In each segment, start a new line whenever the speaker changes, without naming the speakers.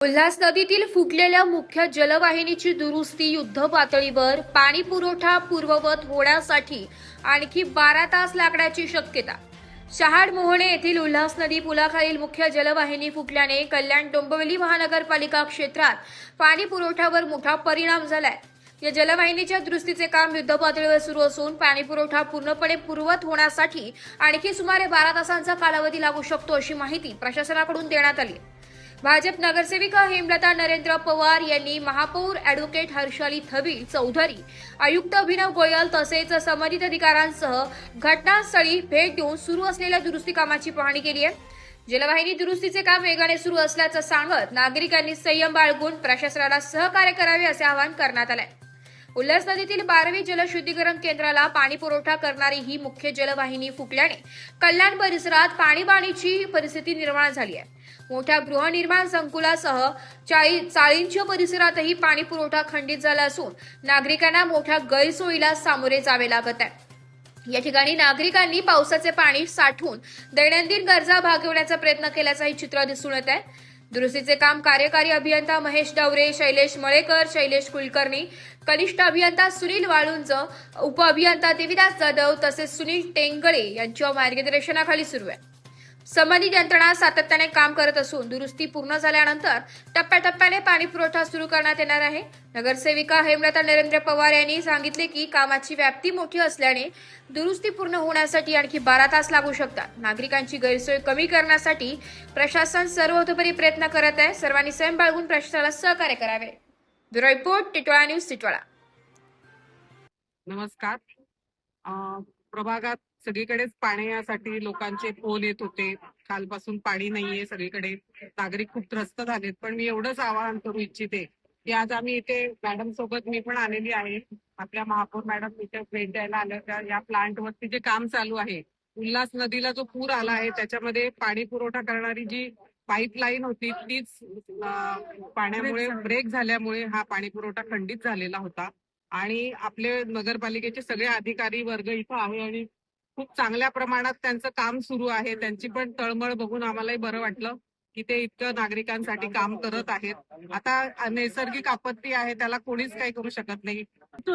उल्हास नदीतील फुटलेल्या मुख्य जलवाहिनीची दुरुस्ती युद्धपातळीवर, पाणी पुरवठा पूर्ववत होण्यासाठी आणखी 12 तास लागण्याची शक्यता. शहाड मोहणे येथील उल्हास नदी पुलाखालील मुख्य जलवाहिनी फुटल्याने कल्याण डोंबिवली महानगरपालिका क्षेत्रात पाणी पुरवठ्यावर मोठा परिणाम झालाय. या जलवाहिनीच्या दुरुस्तीचे काम युद्धपातळीवर सुरू असून पाणी पुरवठा पूर्णपणे पूर्ववत होण्यासाठी आणखी सुमारे 12 तासांचा कालावधी लागू शकतो, अशी माहिती प्रशासनाकडून देण्यात आली. भाजप नगरसेविका हेमलता नरेंद्र पवार यांनी महापौर ॲडव्होकेट हर्षाली थविल चौधरी, आयुक्त अभिनव गोयल तसेच संबंधित अधिकाऱ्यांसह घटनास्थळी भेट देऊन सुरू असलेल्या दुरुस्ती कामाची पाहणी केली आहे. जलवाहिनी दुरुस्तीचे काम वेगाने सुरू असल्याचं सांगत नागरिकांनी संयम बाळगून प्रशासनाला सहकार्य करावे असे आवाहन करण्यात आले. उल्हास नदीतील 12वी जलशुद्धीकरण केंद्राला पाणी पुरवठा करणारी ही मुख्य जलवाहिनी फुटल्याने कल्याण परिसरात पाणीबाणीची परिस्थिती निर्माण झाली आहे. मोठ्या गृहनिर्माण संकुलासह चाळींच्या परिसरातही पाणी पुरवठा खंडित झाला असून नागरिकांना मोठ्या गैरसोयीला सामोरे जावे लागत आहे. या ठिकाणी नागरिकांनी पावसाचे पाणी साठवून दैनंदिन गरजा भागवण्याचा प्रयत्न केल्याचंही चित्र दिसून येत आहे. दुरुस्तीचे काम कार्यकारी अभियंता महेश डावरे, शैलेश मळेकर, शैलेश कुलकर्णी, कनिष्ठ अभियंता सुनील वाळुंज, उपअभियंता देविदास जाधव तसेच सुनील टेंगळे यांच्या मार्गदर्शनाखाली सुरू आहे. संबंधित यंत्रणा सातत्याने काम करत असून दुरुस्ती पूर्ण झाल्यानंतर टप्प्याटप्प्याने पाणी पुरवठा सुरू करण्यात येणार आहे. नगरसेविका हेमलता नरेंद्र पवार यांनी सांगितले की कामाची व्याप्ती मोठी असल्याने दुरुस्ती पूर्ण होण्यासाठी आणखी 12 तास लागू शकतात. नागरिकांची गैरसोय कमी करण्यासाठी प्रशासन सर्वतोपरी प्रयत्न करत आहे. सर्वांनी संयम बाळगून प्रशासनाला सहकार्य करावे. Bureau report, Titwala news, Titwala.
नमस्कार. प्रभागात सगळीकडेच पाण्यासाठी लोकांचे फोन येत होते. कालपासून पाणी नाहीये सगळीकडे, नागरिक खूप त्रस्त झालेत. पण मी एवढंच आवाहन करू इच्छिते की आज आम्ही इथे मॅडम सोबत मी पण आलेली आहे. आपल्या महापौर मॅडम इथे भेट द्यायला आल्या त्या. या प्लांट वरती जे काम चालू आहे, उल्हास नदीला जो पूर आला आहे त्याच्यामध्ये पाणी पुरवठा करणारी जी पाईपलाईन होती तीच पाण्यामुळे ब्रेक झाल्यामुळे हा पाणी पुरवठा खंडित झालेला होता. आणि आपले नगरपालिकेचे सगळे अधिकारी वर्ग इथं आहे आणि खूप चांगल्या प्रमाणात त्यांचं काम सुरू आहे. त्यांची पण तळमळ बघून आम्हालाही बरं वाटलं की ते इतकं नागरिकांसाठी काम करत आहेत. आता नैसर्गिक आपत्ती आहे, त्याला कोणीच काही करू शकत नाही.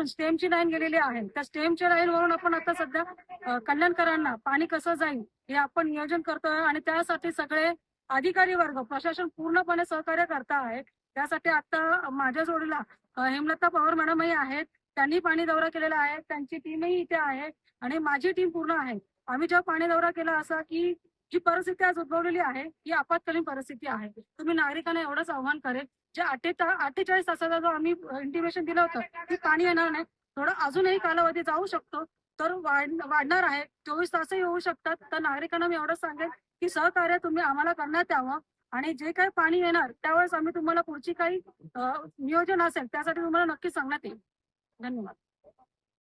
स्टेमची लाईन गेलेली आहे, त्या स्टेमच्या लाईन वरून आपण आता सध्या कल्याणकरांना पाणी कसं जाईल हे आपण नियोजन करतोय आणि त्यासाठी सगळे अधिकारी वर्ग, प्रशासन पूर्णपणे सहकार्य करत आहे. त्यासाठी आता माझ्या जोडीला हेमलता पवार मॅडमही आहेत. त्यांनी पाणी दौरा केलेला आहे, त्यांची टीमही इथे आहे आणि माझी टीम पूर्ण आहे. आम्ही जेव्हा पाणी दौरा केला असा की जी परिस्थिती आज उद्भवलेली आहे ही आपत्कालीन परिस्थिती आहे. तुम्ही नागरिकांना एवढंच आव्हान करेल, जे 48 तासाचा जो आम्ही इंटिमेशन दिलं होतं की पाणी येणार नाही, थोडं अजूनही कालावधी जाऊ शकतो, तर वाढणार आहे. 24 तासही होऊ शकतात. तर नागरिकांना मी एवढंच सांगेन की सहकार्य तुम्ही आम्हाला करण्यात यावं आणि जे काही पाणी येणार त्यावेळेस आम्ही तुम्हाला पुढची काही नियोजन असेल त्यासाठी तुम्हाला नक्की सांगण्यात येईल. धन्यवाद.